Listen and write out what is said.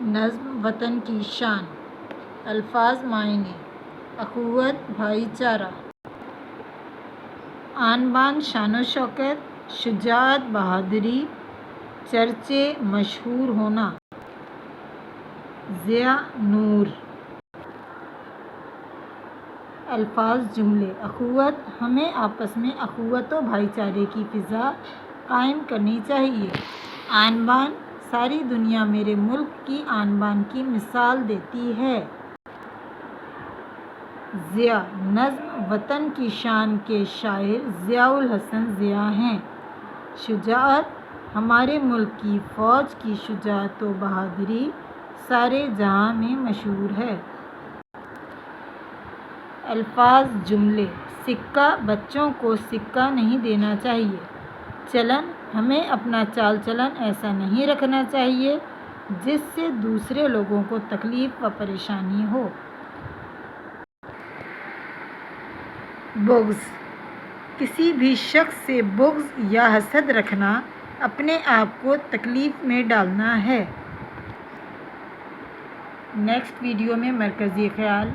نظم وطن کی شان۔ الفاظ معنی: اخوت، بھائی چارہ۔ آن بان، شان و شوکت، شجاعت، بہادری، چرچے، مشہور ہونا۔ ضیاء، نور۔ الفاظ جملے: اخوت، ہمیں آپس میں اخوت و بھائی چارے کی فضا قائم کرنی چاہیے۔ آن بان، ساری دنیا میرے ملک کی آن بان کی مثال دیتی ہے۔ ضیاء، نظم وطن کی شان کے شاعر ضیاء الحسن ضیاء ہیں۔ شجاعت، ہمارے ملک کی فوج کی شجاعت و بہادری سارے جہاں میں مشہور ہے۔ الفاظ جملے: سکہ، بچوں کو سکہ نہیں دینا چاہیے۔ چلن، ہمیں اپنا چال چلن ایسا نہیں رکھنا چاہیے جس سے دوسرے لوگوں کو تکلیف و پریشانی ہو۔ بغض، کسی بھی شخص سے بغض یا حسد رکھنا اپنے آپ کو تکلیف میں ڈالنا ہے۔ نیکسٹ ویڈیو میں مرکزی خیال